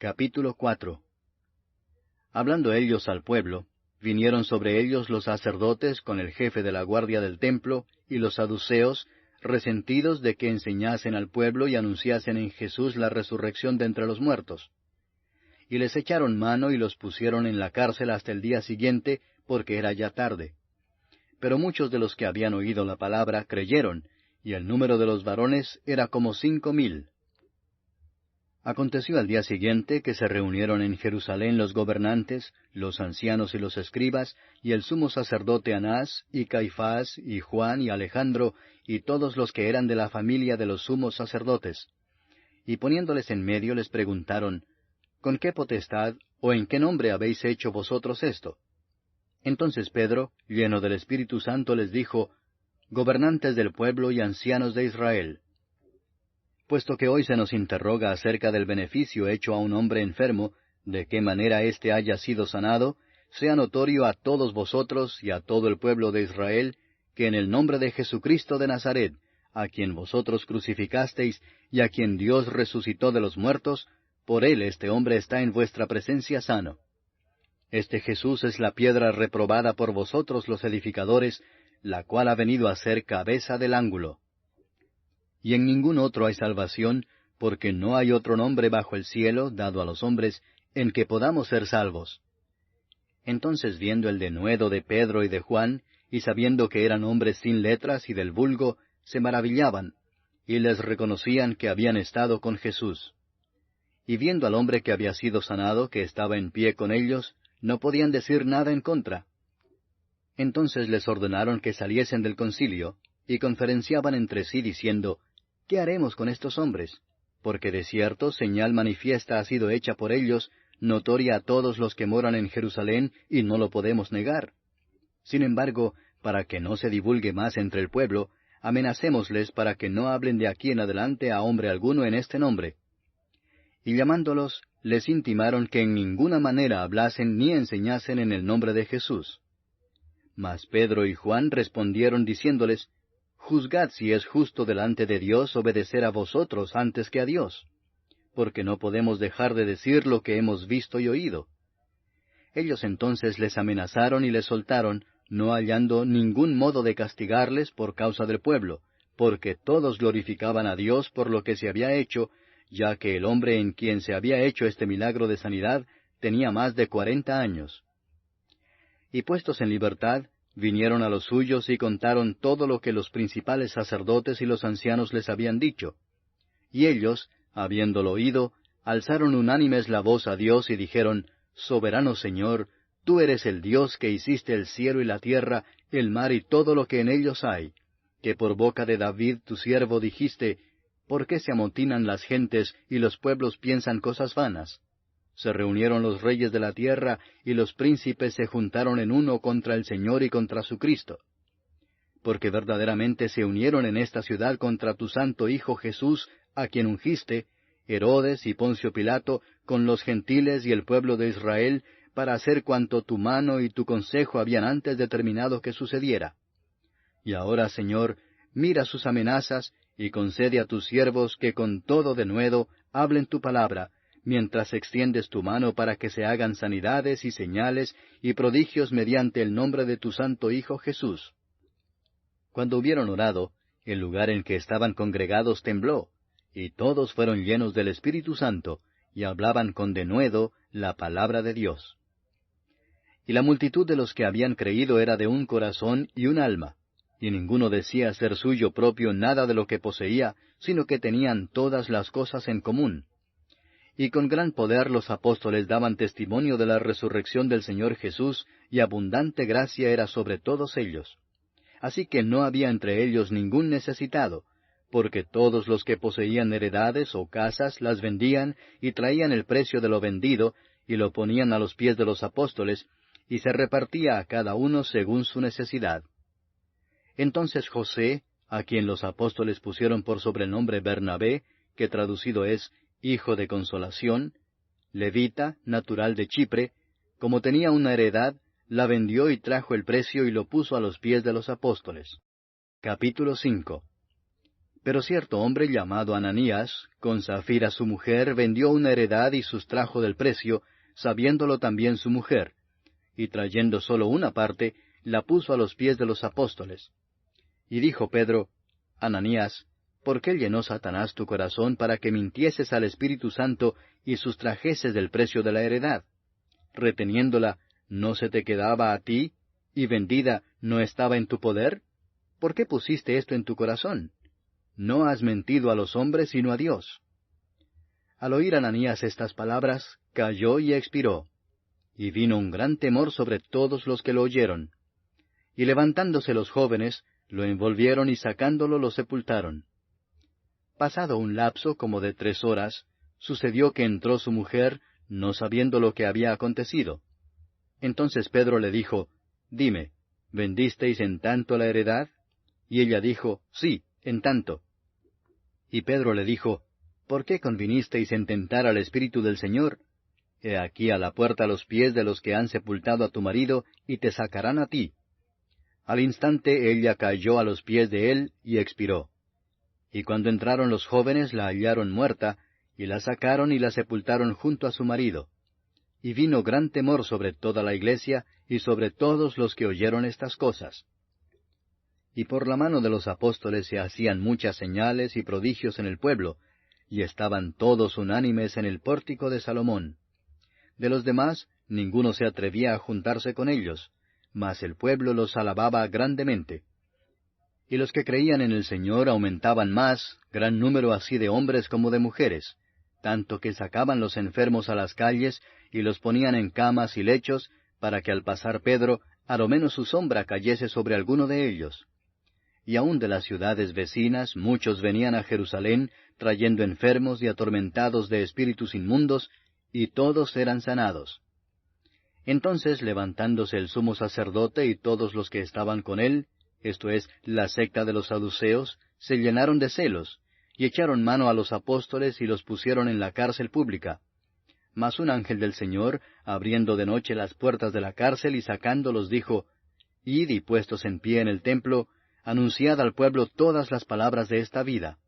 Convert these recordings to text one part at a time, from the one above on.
Capítulo 4. Hablando ellos al pueblo, vinieron sobre ellos los sacerdotes con el jefe de la guardia del templo y los saduceos, resentidos de que enseñasen al pueblo y anunciasen en Jesús la resurrección de entre los muertos. Y les echaron mano y los pusieron en la cárcel hasta el día siguiente, porque era ya tarde. Pero muchos de los que habían oído la palabra creyeron, y el número de los varones era como 5,000. Aconteció al día siguiente que se reunieron en Jerusalén los gobernantes, los ancianos y los escribas, y el sumo sacerdote Anás, y Caifás, y Juan, y Alejandro, y todos los que eran de la familia de los sumos sacerdotes. Y poniéndoles en medio les preguntaron, ¿con qué potestad o en qué nombre habéis hecho vosotros esto? Entonces Pedro, lleno del Espíritu Santo, les dijo, Gobernantes del pueblo y ancianos de Israel, puesto que hoy se nos interroga acerca del beneficio hecho a un hombre enfermo, de qué manera éste haya sido sanado, sea notorio a todos vosotros y a todo el pueblo de Israel, que en el nombre de Jesucristo de Nazaret, a quien vosotros crucificasteis y a quien Dios resucitó de los muertos, por él este hombre está en vuestra presencia sano. Este Jesús es la piedra reprobada por vosotros los edificadores, la cual ha venido a ser cabeza del ángulo. Y en ningún otro hay salvación, porque no hay otro nombre bajo el cielo dado a los hombres en que podamos ser salvos. Entonces viendo el denuedo de Pedro y de Juan, y sabiendo que eran hombres sin letras y del vulgo, se maravillaban, y les reconocían que habían estado con Jesús. Y viendo al hombre que había sido sanado, que estaba en pie con ellos, no podían decir nada en contra. Entonces les ordenaron que saliesen del concilio, y conferenciaban entre sí diciendo, ¿qué haremos con estos hombres? Porque de cierto señal manifiesta ha sido hecha por ellos, notoria a todos los que moran en Jerusalén, y no lo podemos negar. Sin embargo, para que no se divulgue más entre el pueblo, amenacémosles para que no hablen de aquí en adelante a hombre alguno en este nombre. Y llamándolos, les intimaron que en ninguna manera hablasen ni enseñasen en el nombre de Jesús. Mas Pedro y Juan respondieron diciéndoles, Juzgad si es justo delante de Dios obedecer a vosotros antes que a Dios, porque no podemos dejar de decir lo que hemos visto y oído. Ellos entonces les amenazaron y les soltaron, no hallando ningún modo de castigarles por causa del pueblo, porque todos glorificaban a Dios por lo que se había hecho, ya que el hombre en quien se había hecho este milagro de sanidad tenía más de 40 años. Y puestos en libertad, vinieron a los suyos y contaron todo lo que los principales sacerdotes y los ancianos les habían dicho. Y ellos, habiéndolo oído, alzaron unánimes la voz a Dios y dijeron, Soberano Señor, tú eres el Dios que hiciste el cielo y la tierra, el mar y todo lo que en ellos hay, que por boca de David tu siervo dijiste, ¿por qué se amotinan las gentes y los pueblos piensan cosas vanas? Se reunieron los reyes de la tierra, y los príncipes se juntaron en uno contra el Señor y contra su Cristo. Porque verdaderamente se unieron en esta ciudad contra tu santo Hijo Jesús, a quien ungiste, Herodes y Poncio Pilato, con los gentiles y el pueblo de Israel, para hacer cuanto tu mano y tu consejo habían antes determinado que sucediera. Y ahora, Señor, mira sus amenazas, y concede a tus siervos que con todo denuedo hablen tu palabra, mientras extiendes tu mano para que se hagan sanidades y señales y prodigios mediante el nombre de tu santo Hijo Jesús. Cuando hubieron orado, el lugar en que estaban congregados tembló, y todos fueron llenos del Espíritu Santo, y hablaban con denuedo la palabra de Dios. Y la multitud de los que habían creído era de un corazón y un alma, y ninguno decía ser suyo propio nada de lo que poseía, sino que tenían todas las cosas en común. Y con gran poder los apóstoles daban testimonio de la resurrección del Señor Jesús, y abundante gracia era sobre todos ellos. Así que no había entre ellos ningún necesitado, porque todos los que poseían heredades o casas las vendían y traían el precio de lo vendido, y lo ponían a los pies de los apóstoles, y se repartía a cada uno según su necesidad. Entonces José, a quien los apóstoles pusieron por sobrenombre Bernabé, que traducido es Hijo de Consolación, levita, natural de Chipre, como tenía una heredad, la vendió y trajo el precio y lo puso a los pies de los apóstoles. Capítulo 5. Pero cierto hombre llamado Ananías, con Safira su mujer, vendió una heredad y sustrajo del precio, sabiéndolo también su mujer, y trayendo sólo una parte, la puso a los pies de los apóstoles. Y dijo Pedro, Ananías, ¿por qué llenó Satanás tu corazón para que mintieses al Espíritu Santo y sustrajeses del precio de la heredad? Reteniéndola, ¿no se te quedaba a ti? ¿Y vendida, no estaba en tu poder? ¿Por qué pusiste esto en tu corazón? No has mentido a los hombres, sino a Dios. Al oír Ananías estas palabras, cayó y expiró. Y vino un gran temor sobre todos los que lo oyeron. Y levantándose los jóvenes, lo envolvieron y sacándolo lo sepultaron. Pasado un lapso como de 3 horas, sucedió que entró su mujer, no sabiendo lo que había acontecido. Entonces Pedro le dijo, Dime, ¿vendisteis en tanto la heredad? Y ella dijo, Sí, en tanto. Y Pedro le dijo, ¿por qué convinisteis en tentar al Espíritu del Señor? He aquí a la puerta los pies de los que han sepultado a tu marido, y te sacarán a ti. Al instante ella cayó a los pies de él, y expiró. Y cuando entraron los jóvenes la hallaron muerta, y la sacaron y la sepultaron junto a su marido. Y vino gran temor sobre toda la iglesia, y sobre todos los que oyeron estas cosas. Y por la mano de los apóstoles se hacían muchas señales y prodigios en el pueblo, y estaban todos unánimes en el pórtico de Salomón. De los demás, ninguno se atrevía a juntarse con ellos, mas el pueblo los alababa grandemente. Y los que creían en el Señor aumentaban más, gran número así de hombres como de mujeres, tanto que sacaban los enfermos a las calles y los ponían en camas y lechos, para que al pasar Pedro, a lo menos su sombra cayese sobre alguno de ellos. Y aun de las ciudades vecinas muchos venían a Jerusalén, trayendo enfermos y atormentados de espíritus inmundos, y todos eran sanados. Entonces, levantándose el sumo sacerdote y todos los que estaban con él, esto es, la secta de los saduceos, se llenaron de celos, y echaron mano a los apóstoles y los pusieron en la cárcel pública. Mas un ángel del Señor, abriendo de noche las puertas de la cárcel y sacándolos, dijo, Id y puestos en pie en el templo, anunciad al pueblo todas las palabras de esta vida.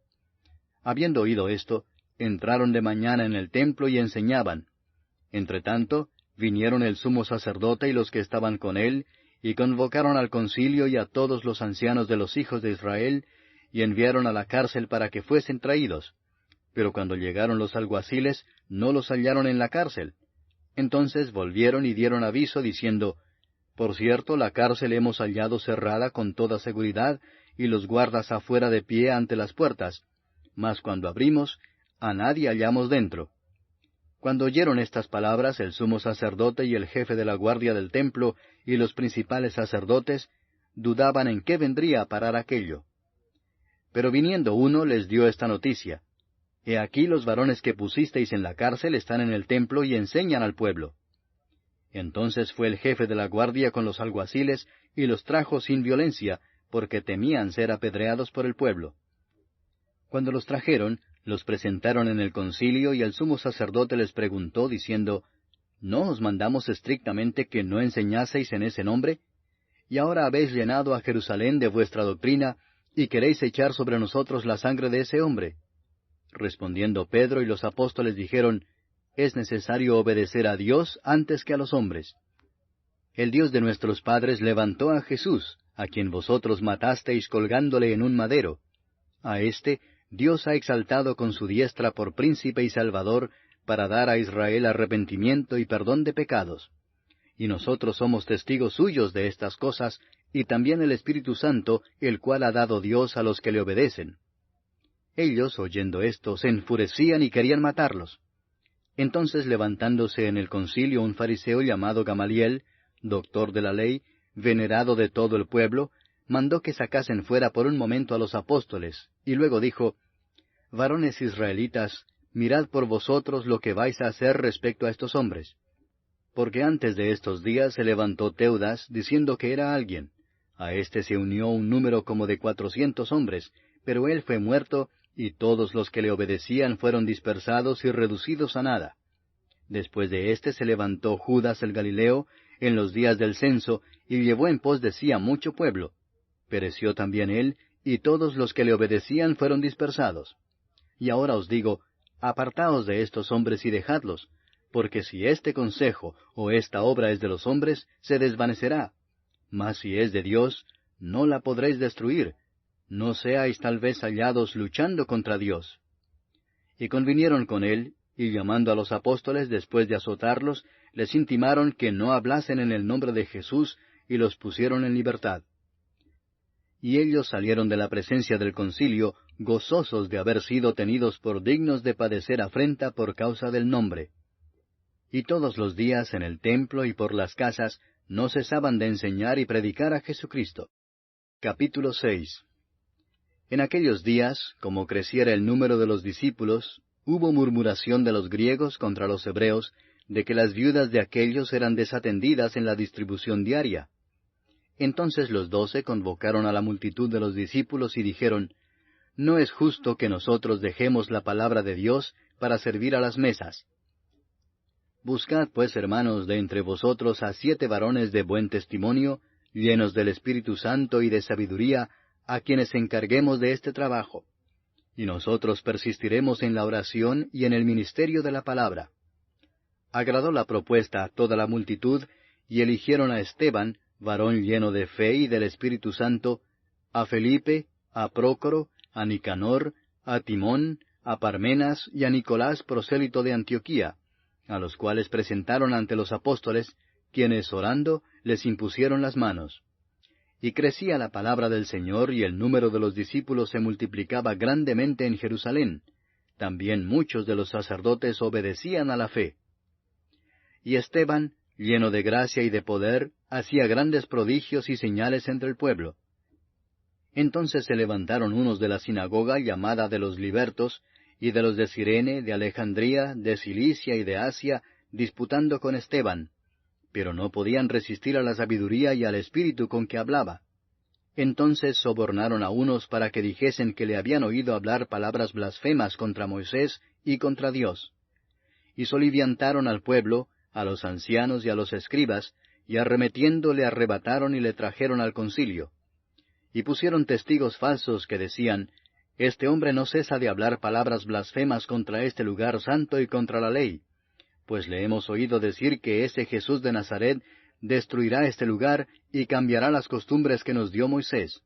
Habiendo oído esto, entraron de mañana en el templo y enseñaban. Entretanto, vinieron el sumo sacerdote y los que estaban con él, y convocaron al concilio y a todos los ancianos de los hijos de Israel, y enviaron a la cárcel para que fuesen traídos. Pero cuando llegaron los alguaciles, no los hallaron en la cárcel. Entonces volvieron y dieron aviso, diciendo, Por cierto, la cárcel hemos hallado cerrada con toda seguridad, y los guardas afuera de pie ante las puertas. Mas cuando abrimos, a nadie hallamos dentro. Cuando oyeron estas palabras, el sumo sacerdote y el jefe de la guardia del templo y los principales sacerdotes dudaban en qué vendría a parar aquello. Pero viniendo uno les dio esta noticia: He aquí los varones que pusisteis en la cárcel están en el templo y enseñan al pueblo. Entonces fue el jefe de la guardia con los alguaciles y los trajo sin violencia, porque temían ser apedreados por el pueblo. Cuando los trajeron, los presentaron en el concilio, y el sumo sacerdote les preguntó, diciendo, ¿No os mandamos estrictamente que no enseñaseis en ese nombre? Y ahora habéis llenado a Jerusalén de vuestra doctrina, y queréis echar sobre nosotros la sangre de ese hombre. Respondiendo Pedro y los apóstoles dijeron, Es necesario obedecer a Dios antes que a los hombres. El Dios de nuestros padres levantó a Jesús, a quien vosotros matasteis colgándole en un madero. A éste Dios ha exaltado con su diestra por príncipe y salvador, para dar a Israel arrepentimiento y perdón de pecados. Y nosotros somos testigos suyos de estas cosas, y también el Espíritu Santo, el cual ha dado Dios a los que le obedecen. Ellos, oyendo esto, se enfurecían y querían matarlos. Entonces, levantándose en el concilio un fariseo llamado Gamaliel, doctor de la ley, venerado de todo el pueblo, mandó que sacasen fuera por un momento a los apóstoles, y luego dijo, Varones israelitas, mirad por vosotros lo que vais a hacer respecto a estos hombres. Porque antes de estos días se levantó Teudas, diciendo que era alguien. A éste se unió un número como de 400 hombres, pero él fue muerto, y todos los que le obedecían fueron dispersados y reducidos a nada. Después de éste se levantó Judas el Galileo, en los días del censo, y llevó en pos de sí a mucho pueblo. Pereció también él, y todos los que le obedecían fueron dispersados. Y ahora os digo, apartaos de estos hombres y dejadlos, porque si este consejo o esta obra es de los hombres, se desvanecerá. Mas si es de Dios, no la podréis destruir, no seáis tal vez hallados luchando contra Dios. Y convinieron con él, y llamando a los apóstoles después de azotarlos, les intimaron que no hablasen en el nombre de Jesús, y los pusieron en libertad. Y ellos salieron de la presencia del concilio, gozosos de haber sido tenidos por dignos de padecer afrenta por causa del nombre. Y todos los días en el templo y por las casas no cesaban de enseñar y predicar a Jesucristo. Capítulo 6. En aquellos días, como creciera el número de los discípulos, hubo murmuración de los griegos contra los hebreos, de que las viudas de aquellos eran desatendidas en la distribución diaria. Entonces los 12 convocaron a la multitud de los discípulos y dijeron, «No es justo que nosotros dejemos la palabra de Dios para servir a las mesas. Buscad pues, hermanos, de entre vosotros a 7 varones de buen testimonio, llenos del Espíritu Santo y de sabiduría, a quienes encarguemos de este trabajo. Y nosotros persistiremos en la oración y en el ministerio de la palabra». Agradó la propuesta a toda la multitud, y eligieron a Esteban, varón lleno de fe y del Espíritu Santo, a Felipe, a Prócoro, a Nicanor, a Timón, a Parmenas y a Nicolás, prosélito de Antioquía, a los cuales presentaron ante los apóstoles, quienes orando les impusieron las manos. Y crecía la palabra del Señor, y el número de los discípulos se multiplicaba grandemente en Jerusalén. También muchos de los sacerdotes obedecían a la fe. Y Esteban, lleno de gracia y de poder, hacía grandes prodigios y señales entre el pueblo. Entonces se levantaron unos de la sinagoga llamada de los libertos, y de los de Cirene, de Alejandría, de Cilicia y de Asia, disputando con Esteban, pero no podían resistir a la sabiduría y al espíritu con que hablaba. Entonces sobornaron a unos para que dijesen que le habían oído hablar palabras blasfemas contra Moisés y contra Dios. Y soliviantaron al pueblo, a los ancianos y a los escribas, y arremetiendo le arrebataron y le trajeron al concilio. Y pusieron testigos falsos que decían, «Este hombre no cesa de hablar palabras blasfemas contra este lugar santo y contra la ley, pues le hemos oído decir que ese Jesús de Nazaret destruirá este lugar y cambiará las costumbres que nos dio Moisés».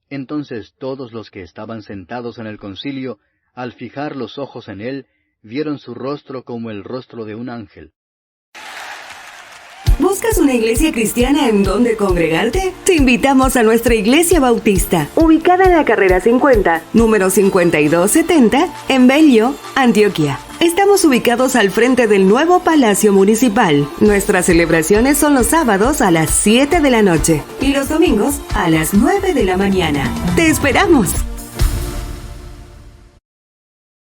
Entonces todos los que estaban sentados en el concilio, al fijar los ojos en él, vieron su rostro como el rostro de un ángel. ¿Buscas una iglesia cristiana en donde congregarte? Te invitamos a nuestra iglesia bautista, ubicada en la carrera 50, número 5270, en Bello, Antioquia. Estamos ubicados al frente del nuevo Palacio Municipal. Nuestras celebraciones son los sábados a las 7 de la noche y los domingos a las 9 de la mañana. ¡Te esperamos!